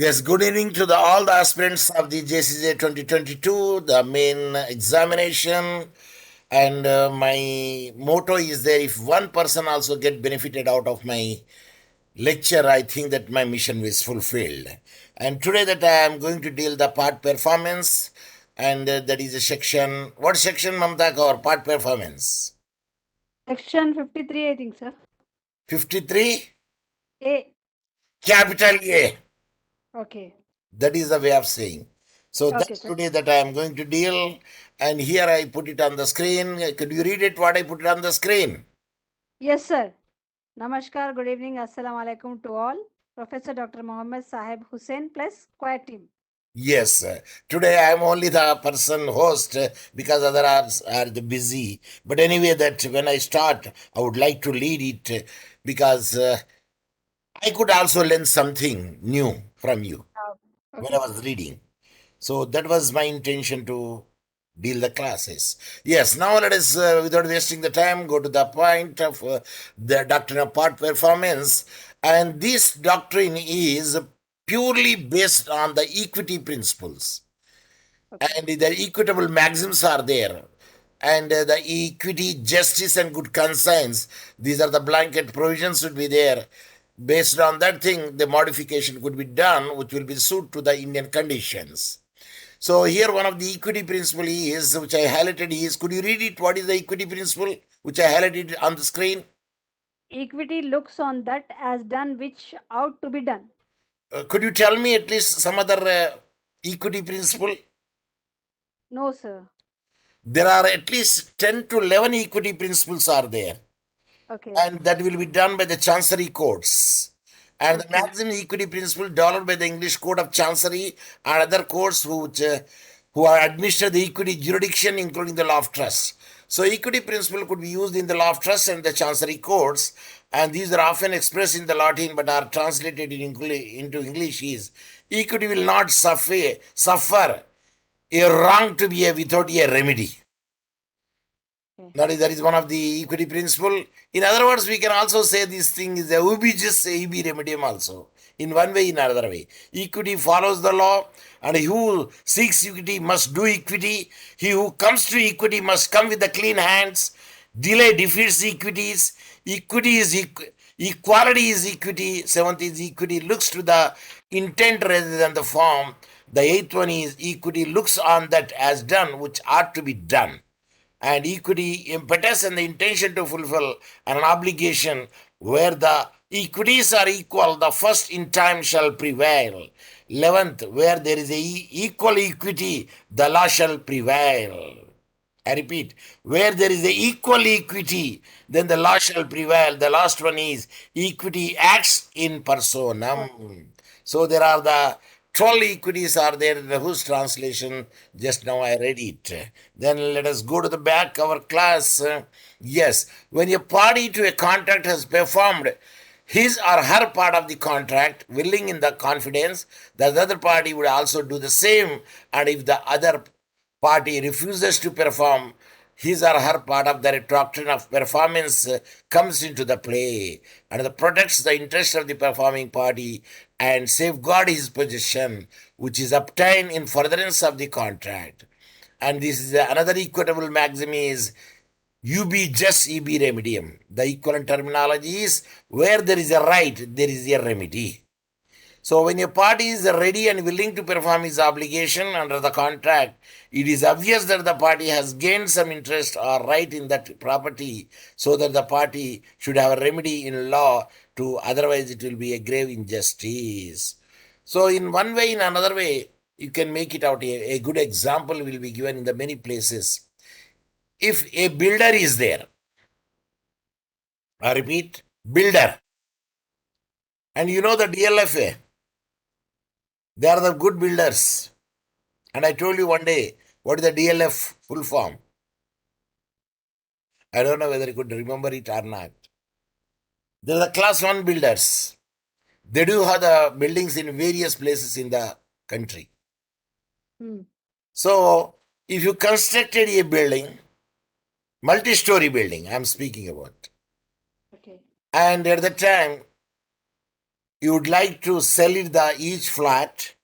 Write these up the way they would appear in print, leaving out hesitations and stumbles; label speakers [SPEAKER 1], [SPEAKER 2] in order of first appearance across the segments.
[SPEAKER 1] Yes, good evening to all the aspirants of the JCJ 2022, the main examination. And my motto is there, if one person also get benefited out of my lecture, I think that my mission is fulfilled. And today that I am going to deal the part performance, and that is a section. What section, Mamta, or part performance?
[SPEAKER 2] Section 53, I think, sir.
[SPEAKER 1] 53,
[SPEAKER 2] A.
[SPEAKER 1] capital A.
[SPEAKER 2] Okay.
[SPEAKER 1] That is the way of saying. So
[SPEAKER 2] Okay,
[SPEAKER 1] that's
[SPEAKER 2] sir.
[SPEAKER 1] today that I am going to deal. And here I put it on the screen. Could you read it what I put it on the screen?
[SPEAKER 2] Yes, sir. Namaskar, good evening, Assalamu alaikum to all. Professor Dr. Mohammed Saheb Hussain plus choir team.
[SPEAKER 1] Yes. Today I am only the person host because others are the busy. But anyway, that when I start, I would like to lead it because I could also learn something new from you when
[SPEAKER 2] Okay,
[SPEAKER 1] I
[SPEAKER 2] sir.
[SPEAKER 1] was reading. So that was my intention to deal the classes. Yes, now let us, without wasting the time, go to the point of the doctrine of part performance. And this doctrine is purely based on the equity principles.
[SPEAKER 2] Okay.
[SPEAKER 1] And the equitable maxims are there. And the equity, justice, and good conscience, these are the blanket provisions should be there. Based on that thing, the modification could be done, which will be suit to the Indian conditions. So here one of the equity principle is, which I highlighted is, could you read it? What is the equity principle, which I highlighted on the screen?
[SPEAKER 2] Equity looks on that as done which ought to be done.
[SPEAKER 1] Could you tell me at least some other equity principle?
[SPEAKER 2] No, sir.
[SPEAKER 1] There are at least 10 to 11 equity principles are there.
[SPEAKER 2] Okay.
[SPEAKER 1] And that will be done by the Chancery courts. And the
[SPEAKER 2] Okay.
[SPEAKER 1] maximum equity principle developed by the English Court of Chancery and other courts who are administer the equity jurisdiction, including the law of trust. So, equity principle could be used in the law of trust and the Chancery courts, and these are often expressed in the Latin but are translated into English. Is equity will not suffer a wrong to be without a remedy.
[SPEAKER 2] Okay.
[SPEAKER 1] That is one of the equity principle. In other words, we can also say this thing is a ubi just ubi remedium also. In one way, in another way. Equity follows the law, and he who seeks equity must do equity. He who comes to equity must come with the clean hands. Delay defeats equities. Equity is equality is equity. Seventh is equity looks to the intent rather than the form. The eighth one is equity looks on that as done which ought to be done, and equity impetus and the intention to fulfill an obligation where the equities are equal, the first in time shall prevail. 11th, where there is equal equity, the law shall prevail. I repeat, where there is a equal equity, then the law shall prevail. The last one is equity acts in personam. So there are the 12 equities are there in the whose translation just now I read it. Then let us go to the back our class. Yes, when a party to a contract has performed his or her part of the contract, willing in the confidence that the other party would also do the same, and if the other party refuses to perform his or her part of the doctrine of performance comes into the play, and the protects the interest of the performing party and safeguard his position which is obtained in furtherance of the contract. And this is another equitable maxim is UB just EB remedium. The equivalent terminology is where there is a right, there is a remedy. So, when a party is ready and willing to perform his obligation under the contract, it is obvious that the party has gained some interest or right in that property, so that the party should have a remedy in law to, otherwise, it will be a grave injustice. So, in one way, in another way, you can make it out. A good example will be given in the many places. If a builder is there, I repeat, builder, and you know the DLFA, they are the good builders. And I told you one day, what is the DLF full form? I don't know whether you could remember it or not. They are the class 1 builders. They do have the buildings in various places in the country.
[SPEAKER 2] Hmm.
[SPEAKER 1] So, if you constructed a building, multi-story building, I'm speaking about,
[SPEAKER 2] Okay.
[SPEAKER 1] and at the time, you would like to sell it each flat.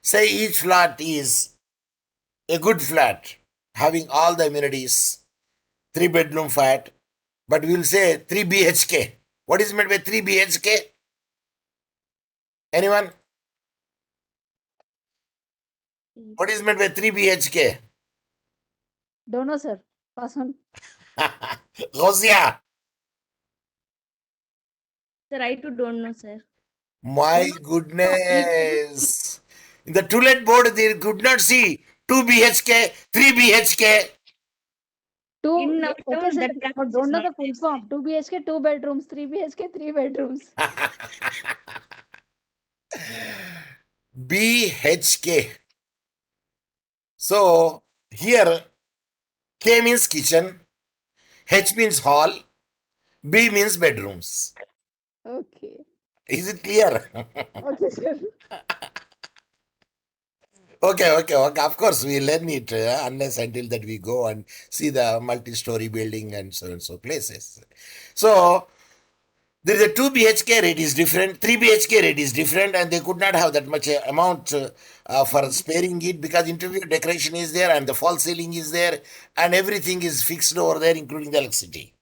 [SPEAKER 1] Say each flat is a good flat, having all the amenities, 3 bedroom flat, but we will say 3 BHK. What is meant by 3 BHK? Anyone? What is meant by 3 BHK?
[SPEAKER 2] Don't know, sir. Pass on.
[SPEAKER 1] Gausia.
[SPEAKER 3] Sir, I too don't know, sir.
[SPEAKER 1] My goodness. In the toilet board, they could not see 2 BHK, 3 BHK.
[SPEAKER 2] Two.
[SPEAKER 3] In our
[SPEAKER 2] Okay,
[SPEAKER 3] town,
[SPEAKER 2] sir.
[SPEAKER 3] that
[SPEAKER 2] But
[SPEAKER 3] practice
[SPEAKER 2] don't
[SPEAKER 3] is
[SPEAKER 2] know
[SPEAKER 3] not
[SPEAKER 2] the full
[SPEAKER 3] there,
[SPEAKER 2] form. 2 BHK, 2 bedrooms. 3 BHK, 3 bedrooms.
[SPEAKER 1] BHK. So here K means kitchen, H means hall, B means bedrooms.
[SPEAKER 2] Okay.
[SPEAKER 1] Is it clear?
[SPEAKER 2] Okay, sir.
[SPEAKER 1] Okay. Of course, we learn it unless until that we go and see the multi-story building and so places. So there is a 2 BHK rate is different, 3 BHK rate is different, and they could not have that much amount for sparing it because interior decoration is there and the false ceiling is there and everything is fixed over there, including the electricity.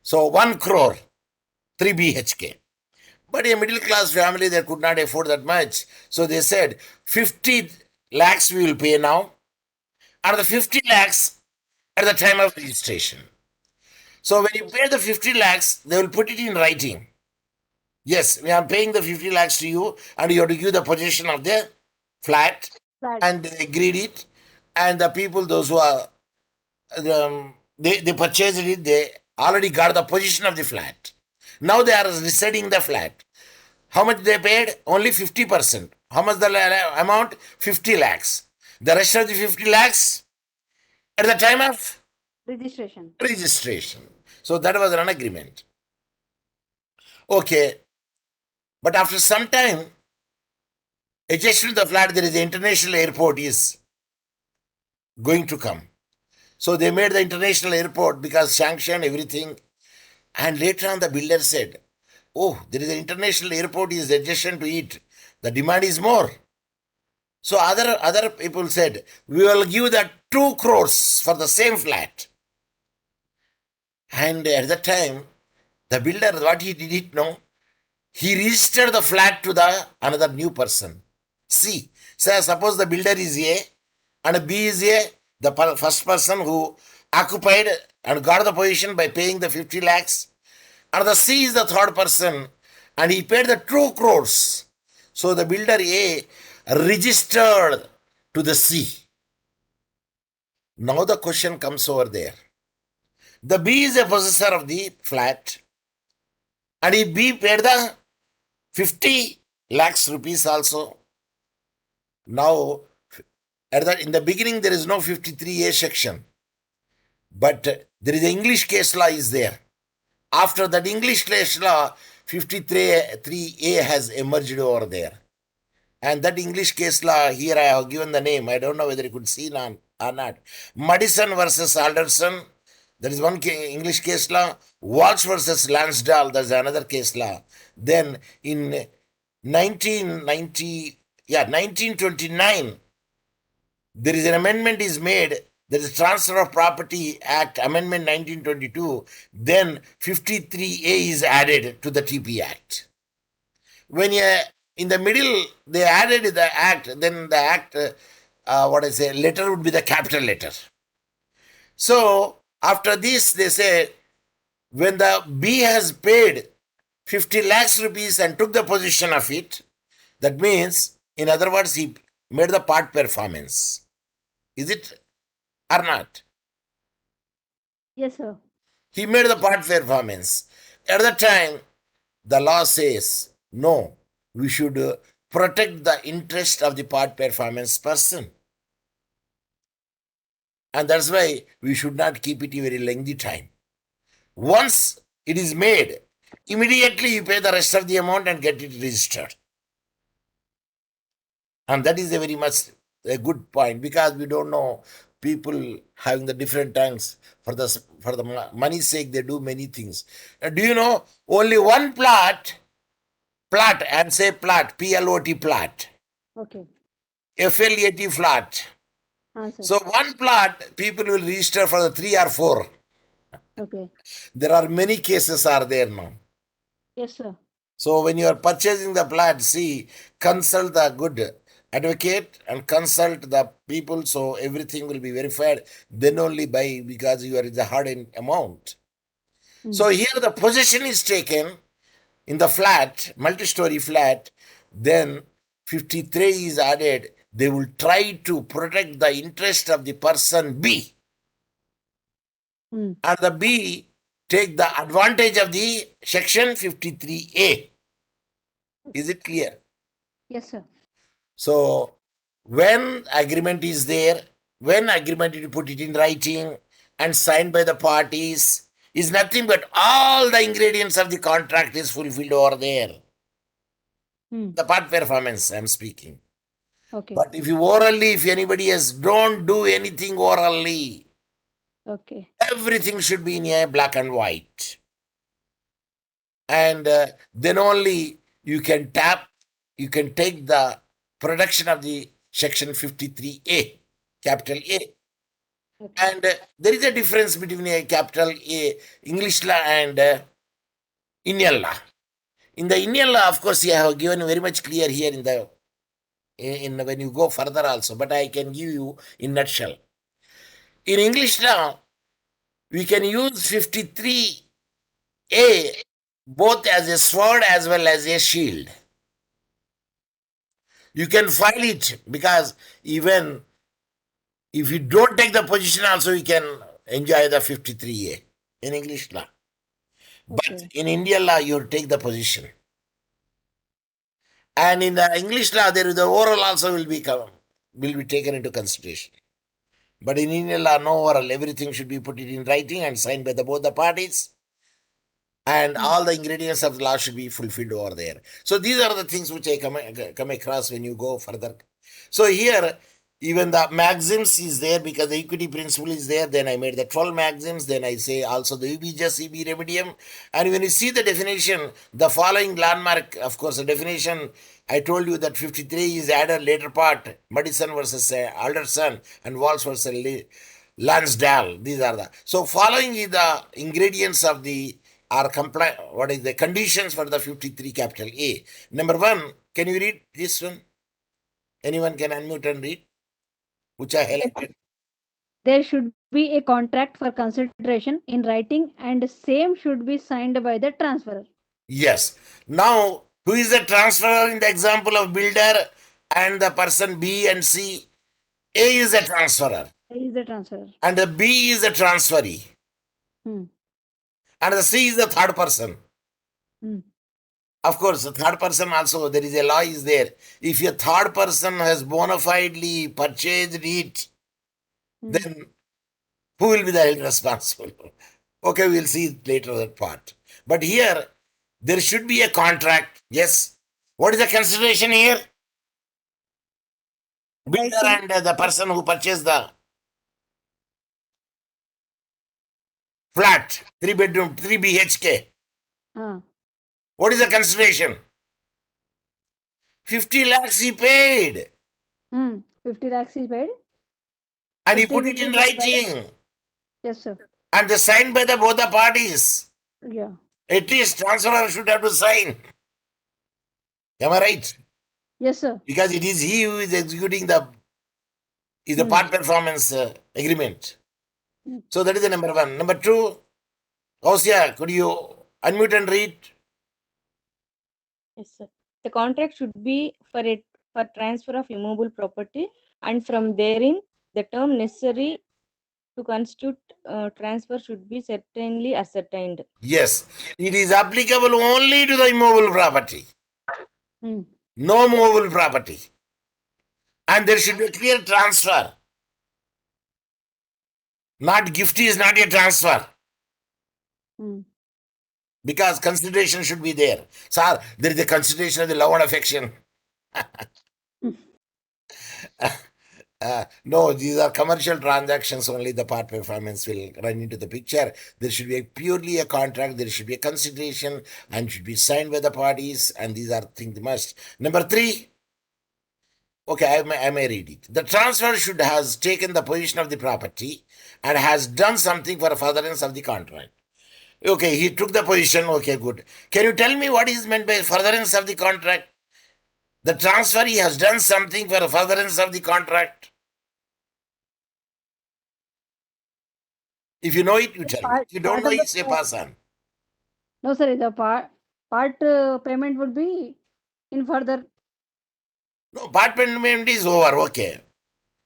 [SPEAKER 1] So 1 crore, 3 BHK. But a middle class family, they could not afford that much. So they said 50 lakhs we will pay now, and the 50 lakhs at the time of registration. So when you pay the 50 lakhs, they will put it in writing. Yes, we are paying the 50 lakhs to you, and you have to give the possession of the flat,
[SPEAKER 2] Flat.
[SPEAKER 1] and they agreed it. And the people, those who are, they purchased it, they already got the possession of the flat. Now they are resetting the flat. How much they paid? Only 50%. How much the amount? 50 lakhs. The rest of the 50 lakhs at the time of
[SPEAKER 2] Registration.
[SPEAKER 1] registration. So that was an agreement. Okay. But after some time, adjacent to the flat, there is an international airport is going to come. So they made the international airport because sanctioned everything. And later on, the builder said, "Oh, there is an international airport is adjacent to it. The demand is more." So other people said, "We will give that 2 crores for the same flat." And at that time, the builder, what he did it know, he registered the flat to the another new person. C. So suppose the builder is A and B is A, the first person who occupied and got the position by paying the 50 lakhs, and the C is the third person and he paid the 2 crores. So the builder A registered to the C. Now the question comes over there. The B is a possessor of the flat, and if B paid the 50 lakhs rupees also. Now, in the beginning, there is no 53A section, but there is an English case law is there. After that English case law, 53A has emerged over there. And that English case law, here I have given the name. I don't know whether you could see it or not. Madison versus Alderson, that is one English case law. Walsh versus Lansdale, that's another case law. Then in 1929, there is an amendment is made. There is Transfer of Property Act, Amendment 1922. Then 53A is added to the TP Act. When in the middle they added the act, then the act, letter would be the capital letter. So after this, they say when the B has paid 50 lakhs rupees and took the possession of it, that means, in other words, he made the part performance. Is it or not?
[SPEAKER 2] Yes, sir.
[SPEAKER 1] He made the part performance. At the time, the law says, no, we should protect the interest of the part performance person. And that's why we should not keep it a very lengthy time. Once it is made, immediately you pay the rest of the amount and get it registered. And that is a very much a good point because we don't know people having the different tongues for the money's sake they do many things. Do you know only one plot plot and say plot, P-L-O-T plot,
[SPEAKER 2] Okay.
[SPEAKER 1] F-L-A-T flat.
[SPEAKER 2] Sir.
[SPEAKER 1] So one plot, people will register for the 3 or 4.
[SPEAKER 2] Okay.
[SPEAKER 1] There are many cases are there now.
[SPEAKER 2] Yes, sir.
[SPEAKER 1] So when you are purchasing the plot, see, consult the good advocate and consult the people, so everything will be verified. Then only buy, because you are in the hard amount. So here the possession is taken in the flat, multi-story flat, then 53 is added. They will try to protect the interest of the person B,
[SPEAKER 2] Mm.
[SPEAKER 1] and the B take the advantage of the section 53A. Is it clear?
[SPEAKER 2] Yes, sir.
[SPEAKER 1] So when agreement is there, when agreement you put it in writing and signed by the parties, is nothing but all the ingredients of the contract is fulfilled over there.
[SPEAKER 2] Mm.
[SPEAKER 1] The part performance I'm speaking.
[SPEAKER 2] Okay.
[SPEAKER 1] But if you orally, if anybody else, don't do anything orally.
[SPEAKER 2] Okay.
[SPEAKER 1] Everything should be in a black and white. And then only you can take the production of the section 53A, capital A.
[SPEAKER 2] Okay.
[SPEAKER 1] And there is a difference between a capital A, English law, and Indian law. In the Indian law, of course, you have given very much clear here in when you go further also, but I can give you in nutshell. In English law, we can use 53A both as a sword as well as a shield. You can file it, because even if you don't take the position also, you can enjoy the 53A in English law. But
[SPEAKER 2] Okay.
[SPEAKER 1] in Indian law, you take the position. And in the English law, there is the oral also will be taken into consideration. But in Indian law, no oral. Everything should be put it in writing and signed by both the parties. And all the ingredients of the law should be fulfilled over there. So these are the things which I come across when you go further. So here, even the maxims is there, because the equity principle is there. Then I made the 12 maxims. Then I say also the UBJS EB remedium. And when you see the definition, the following landmark, of course, the definition, I told you that 53 is added later part, Madison versus Alderson and Walsh versus Lansdale. These are the. So following is the ingredients of the are what is the conditions for the 53 capital A. Number 1, can you read this one? Anyone can unmute and read, which I highlighted.
[SPEAKER 2] There should be a contract for consideration in writing, and same should be signed by the transferor.
[SPEAKER 1] Yes. Now, who is the transferor in the example of builder and the person B and C? A is the transferor
[SPEAKER 2] A is the transferor.
[SPEAKER 1] and the B is the transferee.
[SPEAKER 2] Hmm.
[SPEAKER 1] And the C is the third person.
[SPEAKER 2] Hmm.
[SPEAKER 1] Of course, the third person also, there is a law is there. If your third person has bona fidely purchased it, then who will be the responsible? Okay, we'll see later that part. But here, there should be a contract. Yes. What is the consideration here? Builder and the person who purchased the flat, 3 bedroom, 3 BHK. What is the consideration? 50 lakhs he paid.
[SPEAKER 2] 50 lakhs is paid.
[SPEAKER 1] And he put it in writing.
[SPEAKER 2] Yes, sir.
[SPEAKER 1] And they signed by both the parties.
[SPEAKER 2] Yeah.
[SPEAKER 1] At least transferor should have to sign. Am I right?
[SPEAKER 2] Yes, sir.
[SPEAKER 1] Because it is he who is executing the part performance agreement. So that is the number 1. Number 2, Osya, could you unmute and read?
[SPEAKER 3] Yes, sir. The contract should be for transfer of immovable property, and from therein, the term necessary to constitute transfer should be certainly ascertained.
[SPEAKER 1] Yes. It is applicable only to the immovable property. No movable property. And there should be a clear transfer. Not gift is not a transfer. Because consideration should be there. Sir, there is a consideration of the love and affection. No, these are commercial transactions only. The part performance will run into the picture. There should be purely a contract. There should be a consideration and should be signed by the parties. And these are things must. Number three. Okay, I may read it. The transfer should has taken the position of the property and has done something for furtherance of the contract. Okay, he took the position. Okay, good. Can you tell me what is meant by furtherance of the contract? The transferee has done something for furtherance of the contract. If you know it, you tell me. If you don't know it, say pass on.
[SPEAKER 2] No, sir. The part payment would be in further.
[SPEAKER 1] No, part payment is over. Okay.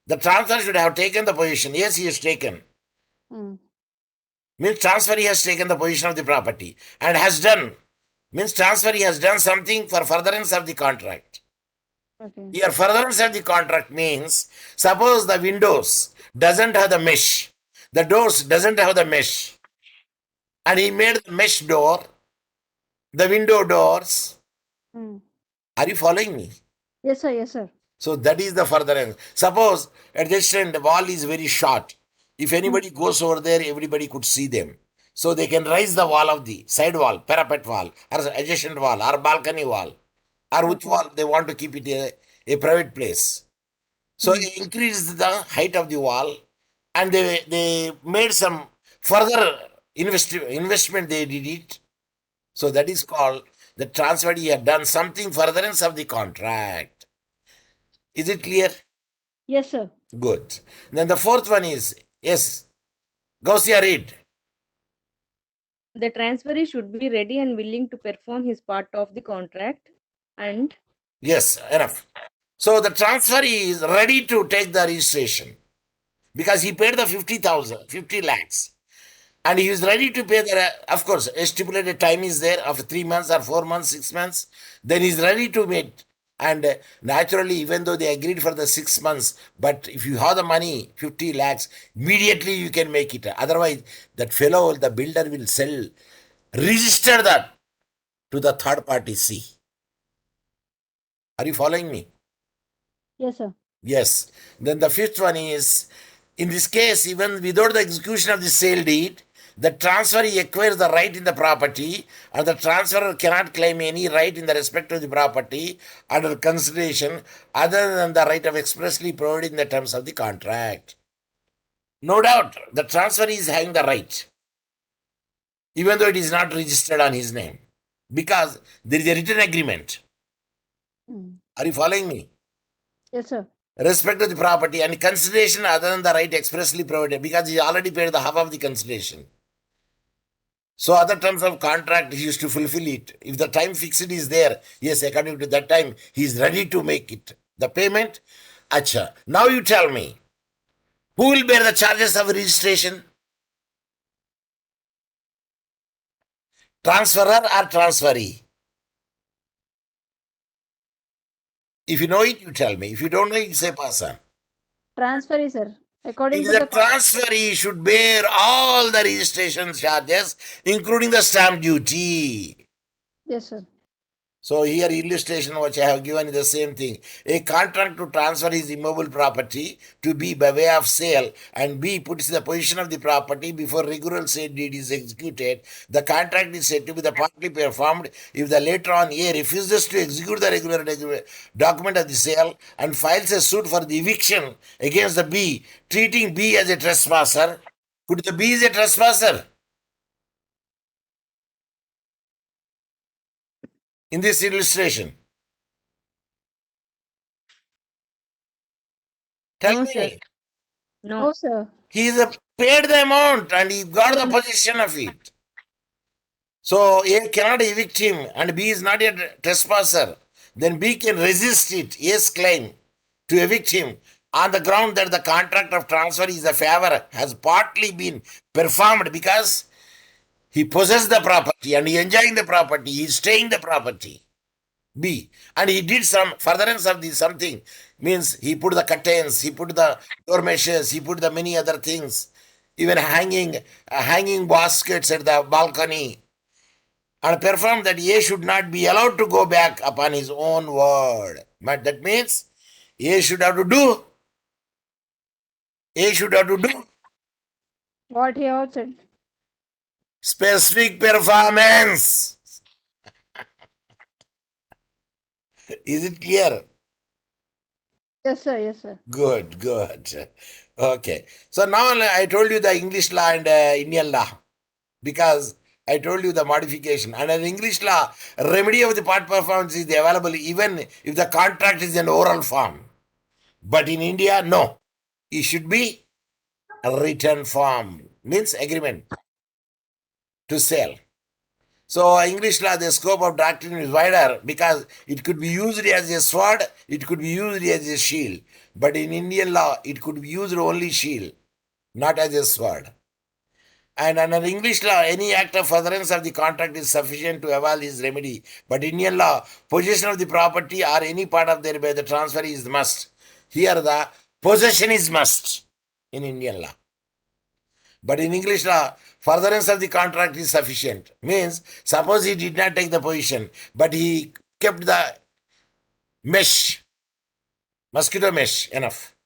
[SPEAKER 1] The transfer should have taken the position. Yes, he has taken. Means transferee has taken the position of the property and has done. Means transferee has done something for furtherance of the contract.
[SPEAKER 2] Okay.
[SPEAKER 1] Here, furtherance of the contract means, suppose the windows doesn't have the mesh, the doors doesn't have the mesh, and he made the mesh door, the window doors. Are you following me?
[SPEAKER 2] Yes, sir. Yes, sir.
[SPEAKER 1] So that is the furtherance. Suppose at this end the wall is very short. If anybody goes over there, everybody could see them. So they can raise the wall of the side wall, parapet wall, or adjacent wall, or balcony wall, or which wall they want to keep it a private place. So increase the height of the wall, and they made some further investment. They did it. So that is called the transferee had done something furtherance of the contract. Is it clear?
[SPEAKER 2] Yes, sir.
[SPEAKER 1] Good. Then the fourth one is, yes, Gausia, read.
[SPEAKER 3] The transferee should be ready and willing to perform his part of the contract and
[SPEAKER 1] Yes, enough. So the transferee is ready to take the registration because he paid the 50 lakhs. And he is ready to pay the, of course, a stipulated time is there of 3 months or 4 months, 6 months. Then he is ready to meet. And naturally, even though they agreed for the 6 months, but if you have the money, 50 lakhs, immediately you can make it. Otherwise, that fellow, the builder will sell, register that to the third party C. Are you following me?
[SPEAKER 2] Yes, sir.
[SPEAKER 1] Yes. Then the fifth one is, in this case, even without the execution of the sale deed, the transferee acquires the right in the property, and the transferor cannot claim any right in the respect of the property under consideration other than the right of expressly provided in the terms of the contract. No doubt, the transferee is having the right, even though it is not registered on his name, because there is a written agreement. Are you following me?
[SPEAKER 2] Yes, sir.
[SPEAKER 1] Respect to the property and consideration other than the right expressly provided, because he already paid the half of the consideration. So other terms of contract, he used to fulfill it. If the time fixed is there, yes, according to that time, he is ready to make it. The payment, acha. Now you tell me, who will bear the charges of registration? Transferor or transferee? If you know it, you tell me. If you don't know it, say pass on.
[SPEAKER 2] Transferee, sir. According to
[SPEAKER 1] The
[SPEAKER 2] the
[SPEAKER 1] transferee should bear all the registration charges, including the stamp duty.
[SPEAKER 2] Yes, sir.
[SPEAKER 1] So here illustration which I have given is the same thing. A contract to transfer his immobile property to B by way of sale, and B puts the position of the property before regular sale deed is executed. The contract is said to be the partly performed if the later on A refuses to execute the regular document of the sale and files a suit for the eviction against the B, treating B as a trespasser. Could the B is a trespasser? In this illustration, tell
[SPEAKER 3] no,
[SPEAKER 1] me.
[SPEAKER 3] sir. No.
[SPEAKER 2] No, sir.
[SPEAKER 1] He is paid the amount and he got the possession of it. So A cannot evict him and B is not a trespasser. Then B can resist it, A's claim to evict him on the ground that the contract of transfer is a favor has partly been performed because he possessed the property and he enjoying the property, he is staying the property. B. And he did some furtherance of this something. Means he put the curtains, he put the door meshes, he put the many other things, even hanging baskets at the balcony, and performed that A should not be allowed to go back upon his own word. But that means A should have to do A should have to do
[SPEAKER 2] What he have said.
[SPEAKER 1] specific performance. Is it clear?
[SPEAKER 2] Yes, sir. Yes, sir.
[SPEAKER 1] Good, good. Okay. So now I told you the English law and Indian law because I told you the modification. And in English law, remedy of the part performance is available even if the contract is in oral form. But in India, no. It should be a written form, means agreement to sell. So English law, the scope of doctrine is wider because it could be used as a sword, it could be used as a shield. But in Indian law, it could be used only shield, not as a sword. And under English law, any act of furtherance of the contract is sufficient to avail his remedy. But Indian law, possession of the property or any part of thereby the transfer is must. Here the possession is must in Indian law. But in English law, furtherance of the contract is sufficient. Means, suppose he did not take the position, but he kept the mesh, mosquito mesh, enough,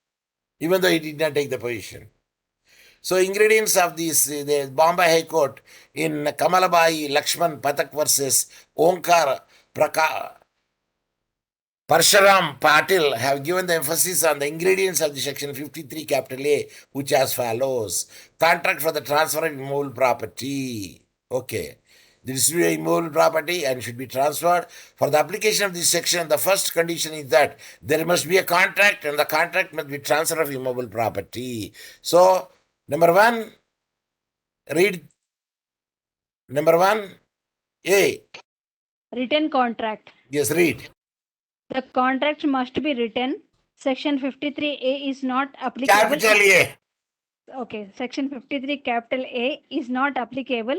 [SPEAKER 1] even though he did not take the position. So, ingredients of this, the Bombay High Court in Kamalabai Lakshman Pathak versus Onkar Parshuram Patil have given the emphasis on the ingredients of the section 53 capital A, which as follows. Contract for the transfer of immovable property. Okay. This is immovable property and should be transferred. For the application of this section, the first condition is that there must be a contract and the contract must be transfer of immovable property. So, number one, read. Number one, A.
[SPEAKER 2] Written contract.
[SPEAKER 1] Yes, read.
[SPEAKER 2] The contract must be written. Section 53A is not applicable.
[SPEAKER 1] Capital A.
[SPEAKER 2] Okay, section 53 capital A is not applicable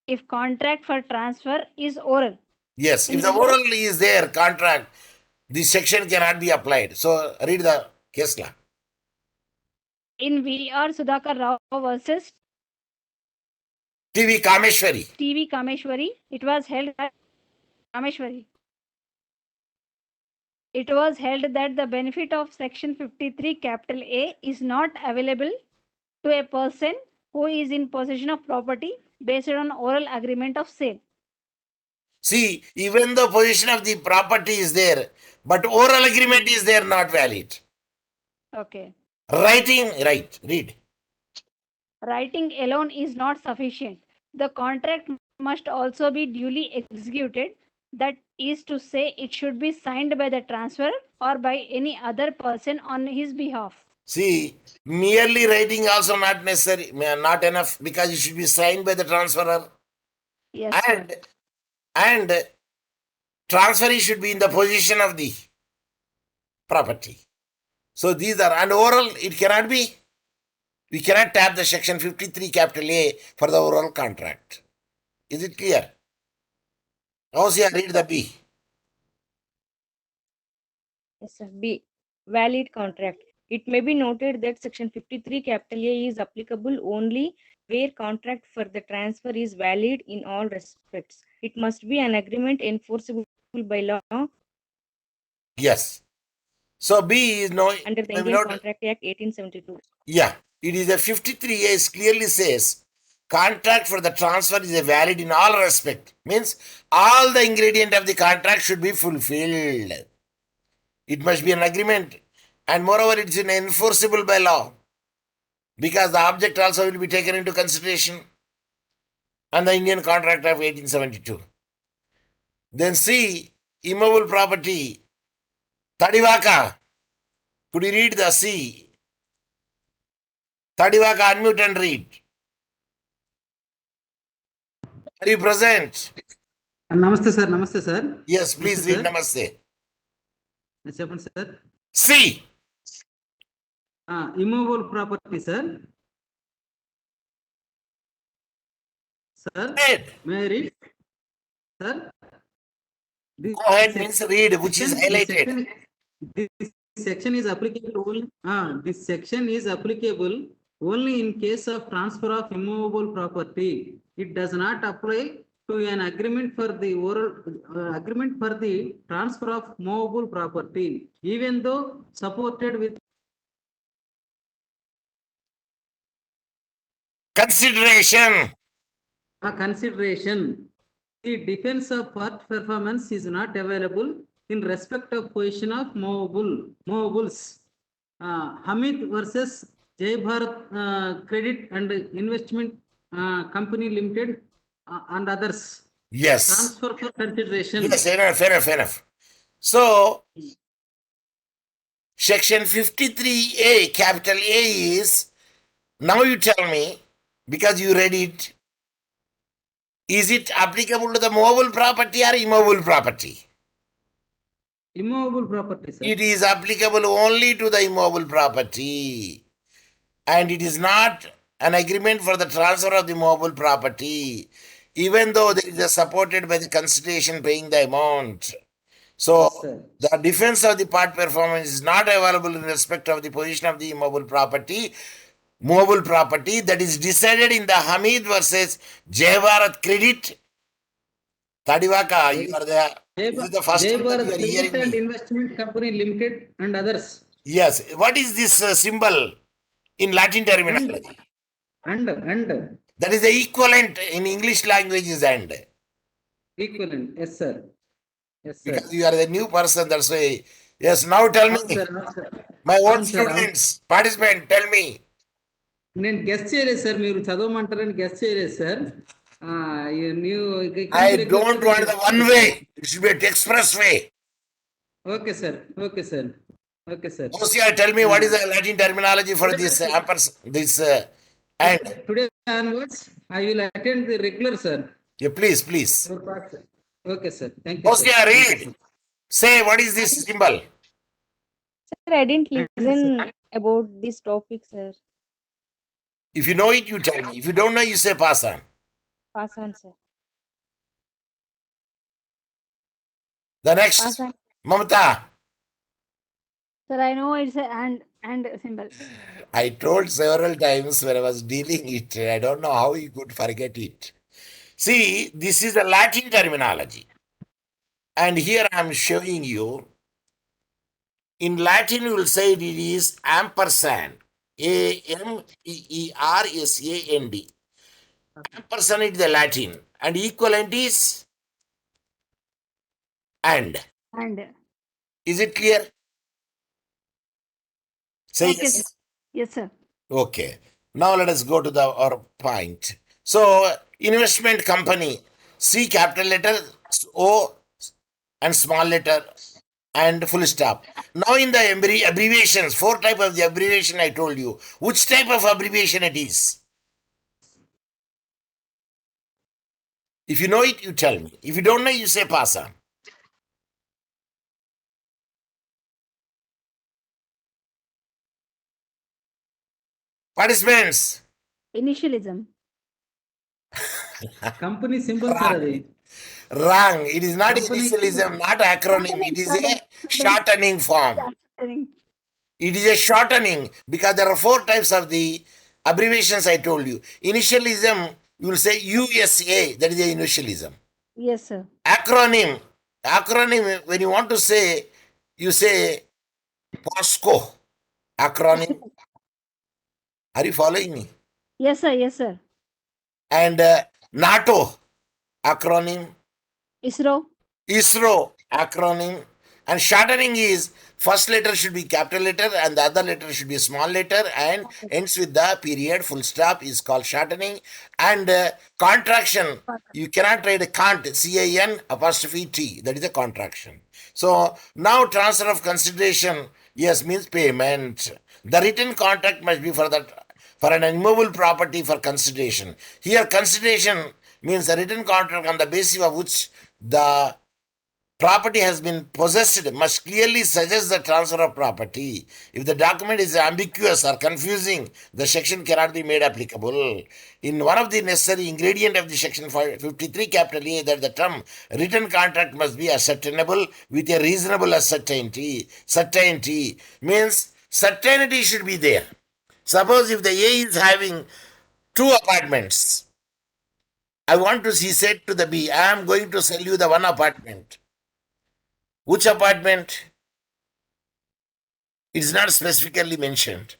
[SPEAKER 2] if contract for transfer is oral.
[SPEAKER 1] Yes, if the oral is there, contract, this section cannot be applied. So read the case law.
[SPEAKER 2] In V.R. Sudhakar Rao versus
[SPEAKER 1] TV Kameshwari.
[SPEAKER 2] TV Kameshwari, it was held that Kameshwari. It was held that the benefit of section 53 capital A is not available to a person who is in possession of property based on oral agreement of sale.
[SPEAKER 1] See, even the position of the property is there, but oral agreement is there, not valid.
[SPEAKER 2] Okay.
[SPEAKER 1] Writing, right, read.
[SPEAKER 2] Writing alone is not sufficient. The contract must also be duly executed. That is to say, it should be signed by the transferor or by any other person on his behalf.
[SPEAKER 1] See, merely writing also not necessary, not enough because it should be signed by the transferor.
[SPEAKER 2] Yes, sir.
[SPEAKER 1] And transferee should be in the position of the property. So these are, and oral, it cannot be. We cannot tap the section 53 capital A for the oral contract. Is it clear? Now see, read the B.
[SPEAKER 3] Yes, sir. B. Valid contract. It may be noted that section 53 capital A is applicable only where contract for the transfer is valid in all respects. It must be an agreement enforceable by law.
[SPEAKER 1] Yes. So B is no
[SPEAKER 3] under the Indian Contract Act 1872.
[SPEAKER 1] Yeah, it is a 53A clearly says contract for the transfer is a valid in all respect. Means all the ingredient of the contract should be fulfilled. It must be an agreement, and moreover, it's enforceable by law because the object also will be taken into consideration on the Indian Contract of 1872. Then C, immovable property. Tadivaka. Could you read the C? Tadivaka, unmute and read. Are you present?
[SPEAKER 4] Namaste, sir. Namaste, sir.
[SPEAKER 1] Yes, please read Namaste.
[SPEAKER 4] Sir.
[SPEAKER 1] C.
[SPEAKER 4] Immovable property, sir. Sir, may I read? Sir?
[SPEAKER 1] Go ahead, means read, which is highlighted.
[SPEAKER 4] This section is applicable only. This section is applicable only in case of transfer of immovable property. It does not apply to an agreement for the oral agreement for the transfer of movable property, even though supported with
[SPEAKER 1] Consideration.
[SPEAKER 4] A consideration. The defense of part performance is not available in respect of position of movables. Hamid versus Jai Bharat Credit and Investment Company Limited and others.
[SPEAKER 1] Yes.
[SPEAKER 4] Transfer for consideration.
[SPEAKER 1] Yes, enough. So, section 53A, capital A is, now you tell me, because you read it, is it applicable to the movable property or immovable property?
[SPEAKER 4] Immovable property, sir.
[SPEAKER 1] It is applicable only to the immovable property. And it is not an agreement for the transfer of the movable property, even though there is a supported by the consideration paying the amount. So,
[SPEAKER 4] Yes, sir.
[SPEAKER 1] the defense of the part performance is not available in respect of the position of the immovable property that is decided in the Hamid versus Jai Bharat Credit. Tadivaka, you are there. This is the first
[SPEAKER 4] Jai
[SPEAKER 1] time that
[SPEAKER 4] Bharat
[SPEAKER 1] you are
[SPEAKER 4] Credit
[SPEAKER 1] hearing
[SPEAKER 4] and
[SPEAKER 1] me.
[SPEAKER 4] Investment Company Limited and others.
[SPEAKER 1] Yes. What is this symbol in Latin terminology?
[SPEAKER 4] And
[SPEAKER 1] That is the equivalent in English language is and.
[SPEAKER 4] equivalent. Yes, sir. Yes, sir.
[SPEAKER 1] Because you are the new person, that's why. Yes, now tell me.
[SPEAKER 4] Sir, sir.
[SPEAKER 1] My old
[SPEAKER 4] Sir,
[SPEAKER 1] students, participant, tell me.
[SPEAKER 4] నేను guest చేయలేదు sir, మీరు చదవమంటారని guest చేయలేదు sir.
[SPEAKER 1] I don't want the one way. It should be an express way.
[SPEAKER 4] Okay sir, okay sir, okay sir.
[SPEAKER 1] Hosea, tell me what is the Latin terminology for this and.
[SPEAKER 4] Today onwards, I will attend the regular, sir.
[SPEAKER 1] Yeah, please.
[SPEAKER 4] Okay, sir. Thank you.
[SPEAKER 1] Hosea, read. Say, what is this symbol?
[SPEAKER 3] Sir, I didn't listen about this topic, sir.
[SPEAKER 1] If you know it, you tell me. If you don't know, you say pass on.
[SPEAKER 3] Pass on, sir.
[SPEAKER 1] The next,
[SPEAKER 2] Pass on.
[SPEAKER 1] Mamata.
[SPEAKER 2] Sir, I know it's a and symbol.
[SPEAKER 1] I told several times when I was dealing it, I don't know how you could forget it. See, this is the Latin terminology. And here I am showing you. In Latin, you will say it is ampersand. AMPERSAND. Ampersand is the Latin. And equivalent is and.
[SPEAKER 2] And
[SPEAKER 1] Is it clear? Say
[SPEAKER 2] okay,
[SPEAKER 1] yes.
[SPEAKER 2] sir. Yes, sir.
[SPEAKER 1] Okay. Now let us go to our point. So, investment company, C capital letter, O and small letter and full stop. Now in the abbreviations, 4 type of the abbreviation I told you. Which type of abbreviation it is? If you know it, you tell me. If you don't know, you say pass on. Participants.
[SPEAKER 2] Initialism.
[SPEAKER 4] Company symbol, sir.
[SPEAKER 1] Wrong. It is not
[SPEAKER 4] Company-
[SPEAKER 1] initialism, not acronym. It is a shortening form. It is a shortening because there are 4 types of the abbreviations I told you. Initialism, you will say USA, that is the initialism.
[SPEAKER 2] Yes, sir.
[SPEAKER 1] Acronym, when you want to say, you say POSCO. Acronym. Are you following me?
[SPEAKER 2] Yes, sir. Yes, sir.
[SPEAKER 1] And NATO, acronym.
[SPEAKER 2] ISRO. Acronym.
[SPEAKER 1] And shortening is first letter should be capital letter and the other letter should be small letter and ends with the period, full stop is called shortening. And contraction, you cannot write a can't, CAN apostrophe T, that is a contraction. So now transfer of consideration, yes, means payment. The written contract must be for an immovable property for consideration. Here consideration means a written contract on the basis of which the property has been possessed must clearly suggest the transfer of property. If the document is ambiguous or confusing, the section cannot be made applicable. In one of the necessary ingredient of the section 53 capital A, that the term written contract must be ascertainable with a reasonable certainty. Certainty means certainty should be there. Suppose if the A is having 2 apartments, he said to the B, I am going to sell you the 1 apartment. Which apartment? It is not specifically mentioned.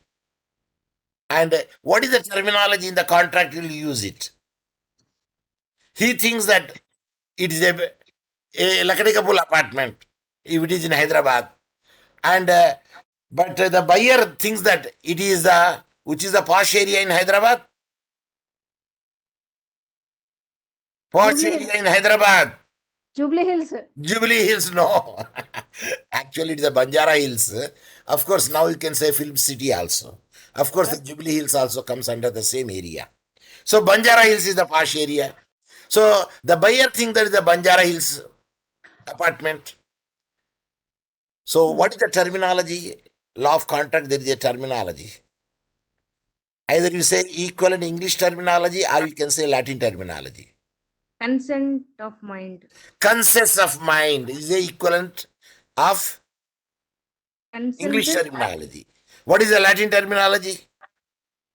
[SPEAKER 1] And what is the terminology in the contract? Will use it. He thinks that it is a Lakadikapul apartment if it is in Hyderabad. And but the buyer thinks that it is which is the posh area in Hyderabad? Posh
[SPEAKER 2] Jubilee
[SPEAKER 1] area
[SPEAKER 2] Hills.
[SPEAKER 1] in Hyderabad.
[SPEAKER 2] Jubilee Hills.
[SPEAKER 1] Jubilee Hills, no. Actually, it's the Banjara Hills. Of course, now you can say Film City also. Of course, the Jubilee Hills also comes under the same area. So Banjara Hills is the posh area. So the buyer thinks that is the Banjara Hills apartment. So what is the terminology? Law of contract, there is a terminology. Either you say equivalent English terminology or you can say Latin terminology.
[SPEAKER 3] Consent of mind.
[SPEAKER 1] Consensus of mind is the equivalent of English
[SPEAKER 3] Consensus,
[SPEAKER 1] terminology. What is the Latin terminology?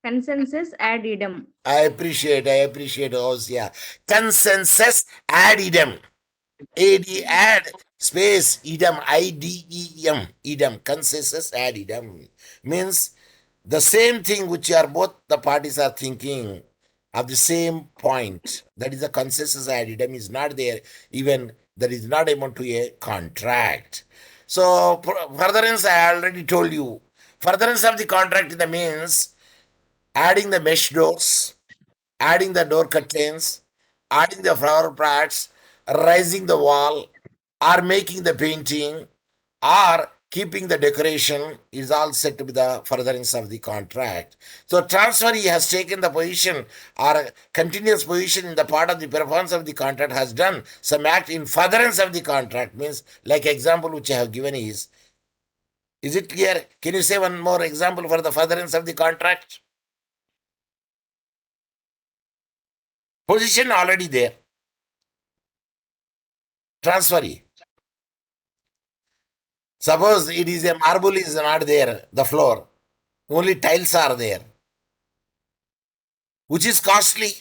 [SPEAKER 3] consensus ad idem.
[SPEAKER 1] I appreciate, yeah. Consensus ad idem. Add space idem, IDEM, idem, consensus ad idem. Means the same thing which are both the parties are thinking of the same point. That is the consensus ad idem is not there, even that is not amount to a contract. So furtherance, I already told you. Furtherance of the contract in the means adding the mesh doors, adding the door curtains, adding the flower pots, raising the wall, or making the painting, or keeping the decoration is all said to be the furtherance of the contract. So transferee has taken the position or continuous position in the part of the performance of the contract, has done some act in furtherance of the contract. Means like example which I have given is it clear? Can you say one more example for the furtherance of the contract? Position already there. Transferee. Suppose it is a marble is not there, the floor. Only tiles are there. Which is costly?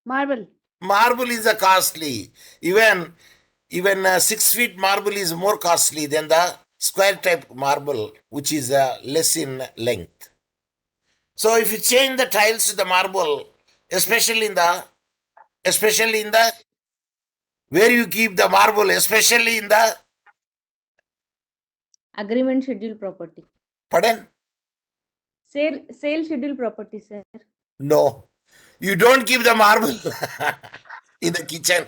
[SPEAKER 2] Marble.
[SPEAKER 1] Marble is a costly. Even 6 feet marble is more costly than the square type marble, which is less in length. So if you change the tiles to the marble, especially in the where you keep the marble, especially in the
[SPEAKER 3] Agreement schedule property.
[SPEAKER 1] pardon?
[SPEAKER 3] Sale schedule property, sir.
[SPEAKER 1] No. You don't keep the marble in the kitchen.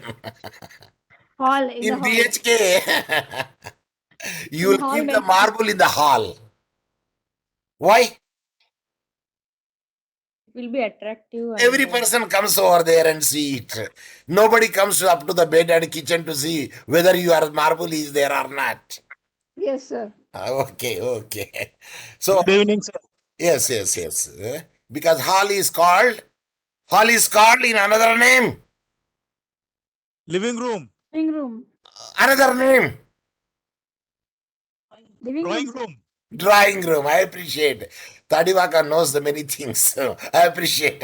[SPEAKER 2] Hall. In the
[SPEAKER 1] In
[SPEAKER 2] hall.
[SPEAKER 1] BHK, you
[SPEAKER 2] In
[SPEAKER 1] will
[SPEAKER 2] hall
[SPEAKER 1] keep the
[SPEAKER 2] mentioned.
[SPEAKER 1] marble in the hall. Why?
[SPEAKER 3] It will be attractive. And,
[SPEAKER 1] Every person comes over there and see it. Nobody comes up to the bed and kitchen to see whether your marble is there or not.
[SPEAKER 2] Yes, sir.
[SPEAKER 1] Okay. So,
[SPEAKER 5] Good evening, sir.
[SPEAKER 1] yes. Because hall is called in another name.
[SPEAKER 5] Living room,
[SPEAKER 2] Living room.
[SPEAKER 1] Another name.
[SPEAKER 2] Living
[SPEAKER 5] drawing
[SPEAKER 2] room.
[SPEAKER 5] room.
[SPEAKER 1] Drawing room. I appreciate. Tadivaka knows the many things. I appreciate.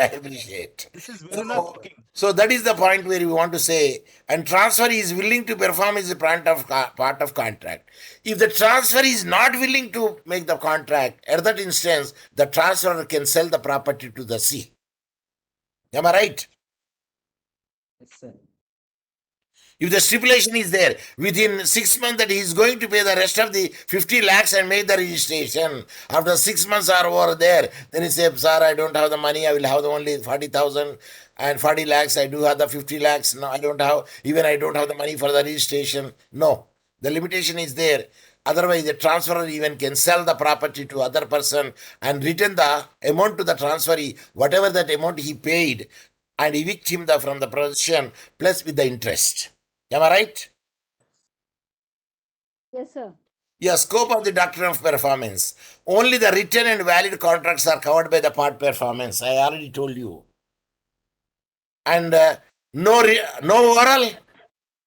[SPEAKER 5] This is very not talking.
[SPEAKER 1] So that is the point where we want to say, and transfer is willing to perform is a part of contract. If the transfer is not willing to make the contract, at that instance, the transferor can sell the property to the sea. Am I right?
[SPEAKER 4] Yes, sir.
[SPEAKER 1] If the stipulation is there, within 6 months that he is going to pay the rest of the 50 lakhs and make the registration, after 6 months are over there, then he says, sir, I don't have the money, I will have the only 40,000 and 40 lakhs, I do have the 50 lakhs, no, I don't have the money for the registration. No, the limitation is there. Otherwise, the transferor even can sell the property to other person and return the amount to the transferee, whatever that amount he paid, and evict him from the possession plus with the interest. Am I right?
[SPEAKER 2] Yes, sir.
[SPEAKER 1] Yes, scope of the doctrine of performance. Only the written and valid contracts are covered by the part performance. I already told you. And no oral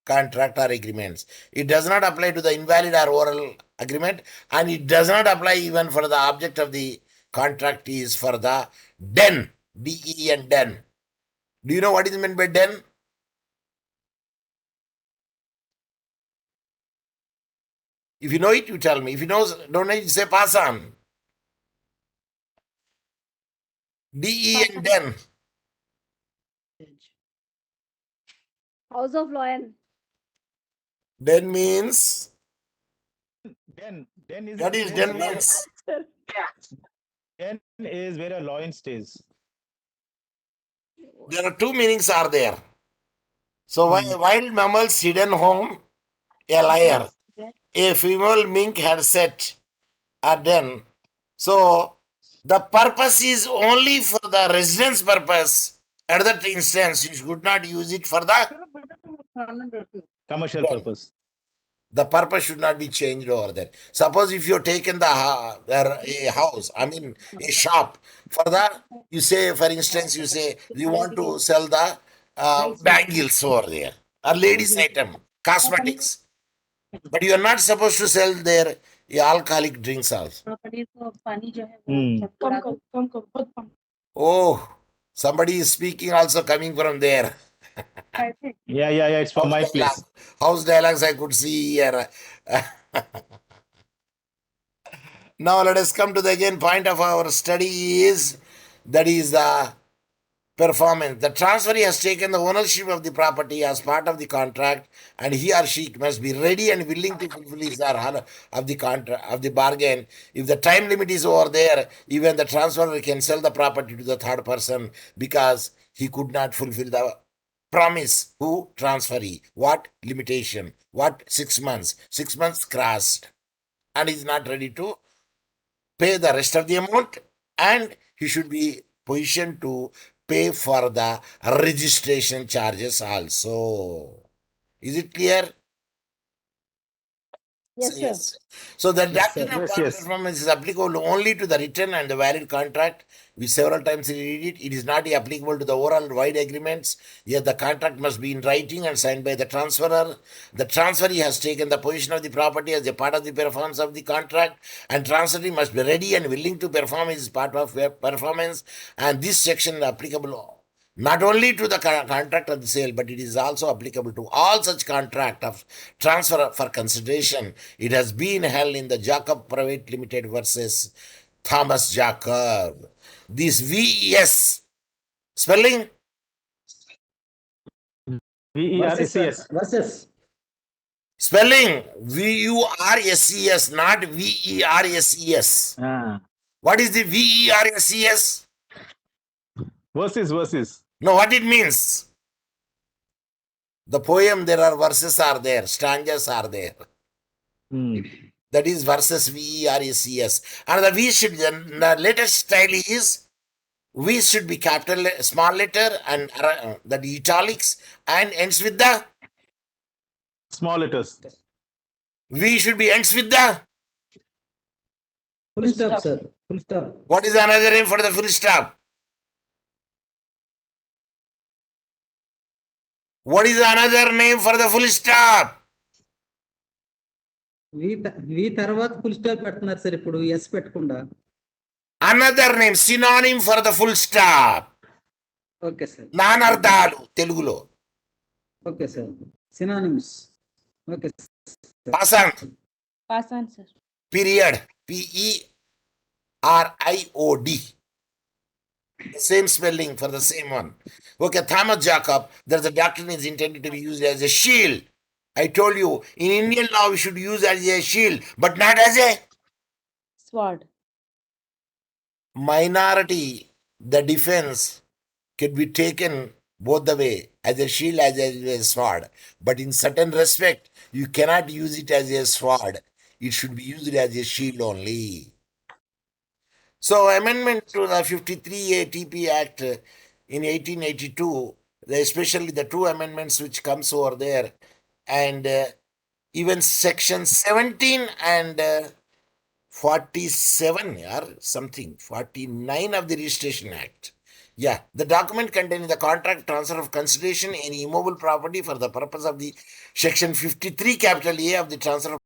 [SPEAKER 1] contract or agreements. It does not apply to the invalid or oral agreement, and it does not apply even for the object of the contract is for the den, DEN, den. Do you know what is meant by den? If you know it, you tell me. If you don't know it, you say pass on. DE and den.
[SPEAKER 2] House of Lion.
[SPEAKER 1] Den means,
[SPEAKER 5] Den is
[SPEAKER 1] what
[SPEAKER 5] a
[SPEAKER 1] is
[SPEAKER 5] place
[SPEAKER 1] den
[SPEAKER 5] where
[SPEAKER 1] means?
[SPEAKER 5] den is where a lion stays.
[SPEAKER 1] There are two meanings are there. So wild mammals hidden home, a lair. A female mink had set a den. So the purpose is only for the residence purpose. At that instance, you should not use it for the
[SPEAKER 5] Commercial
[SPEAKER 1] den.
[SPEAKER 5] purpose.
[SPEAKER 1] The purpose should not be changed over there. Suppose if you're taken a house, I mean a shop, for that you say, for instance, you say you want to sell the bangles over there, or ladies item, cosmetics, but you are not supposed to sell their alcoholic drinks also.
[SPEAKER 5] Hmm.
[SPEAKER 1] Oh, somebody is speaking also coming from there.
[SPEAKER 5] Yeah. It's from
[SPEAKER 1] House
[SPEAKER 5] my
[SPEAKER 1] dialogue.
[SPEAKER 5] place.
[SPEAKER 1] House dialogues I could see here. Now let us come to the again point of our study is, that is the performance. The transferee has taken the ownership of the property as part of the contract, and he or she must be ready and willing to fulfill his or her of the contract of the bargain. If the time limit is over there, even the transferee can sell the property to the third person because he could not fulfill the promise. Who? Transferee. What? Limitation. What? 6 months. 6 months crossed, and is not ready to pay the rest of the amount, and he should be positioned to pay for the registration charges also. Is it clear?
[SPEAKER 2] Yes,
[SPEAKER 1] So,
[SPEAKER 2] sir.
[SPEAKER 1] yes. So the doctrine of
[SPEAKER 5] Yes.
[SPEAKER 1] performance is applicable only to the written and the valid contract. We several times read it. It is not applicable to the oral wide agreements. Yet the contract must be in writing and signed by the transferor. The transferee has taken the position of the property as a part of the performance of the contract, and transferee must be ready and willing to perform as part of performance. And this section is applicable not only to the contract of the sale, but it is also applicable to all such contract of transfer for consideration. It has been held in the Jacob Private Limited versus Thomas Jacob. This VES spelling
[SPEAKER 5] VERSES.
[SPEAKER 4] Versus.
[SPEAKER 1] spelling VURSES, not VERSES.
[SPEAKER 5] Ah.
[SPEAKER 1] What is the VERSES?
[SPEAKER 5] Verses.
[SPEAKER 1] No, what it means? The poem, there are verses are there, stanzas are there.
[SPEAKER 5] Hmm.
[SPEAKER 1] That is versus VERSES. And the V should, the latest style is V should be capital small letter and that italics, and ends with the
[SPEAKER 5] Small letters.
[SPEAKER 1] V should be ends with the.
[SPEAKER 4] Full stop, sir. Full stop.
[SPEAKER 1] What is another name for the full stop? What is another name for the full stop?
[SPEAKER 4] V తర్వాత full stop పెడుతున్నారు sir ఇప్పుడు S పెట్టకుండా.
[SPEAKER 1] Another name, synonym for the full stop.
[SPEAKER 4] Okay sir.
[SPEAKER 1] నానార్థాలు తెలుగులో.
[SPEAKER 4] Okay sir. Synonyms. Okay.
[SPEAKER 1] Pasant.
[SPEAKER 3] Pass on, sir.
[SPEAKER 1] Period. PERIOD. Same spelling for the same one. Okay, Thomas Jacob, that the doctrine is intended to be used as a shield. I told you, in Indian law, we should use as a shield, but not as a
[SPEAKER 3] Sword.
[SPEAKER 1] minority. The defense can be taken both the way, as a shield, as a sword. But in certain respect, you cannot use it as a sword. It should be used as a shield only. So, amendment to the 53A TP Act in 1882, especially the two amendments which comes over there, and even section 17 and 47 or something, 49 of the Registration Act. Yeah, the document containing the contract transfer of consideration any immobile property for the purpose of the section 53 capital A of the transfer of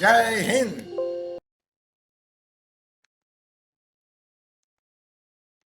[SPEAKER 1] Jai Hind.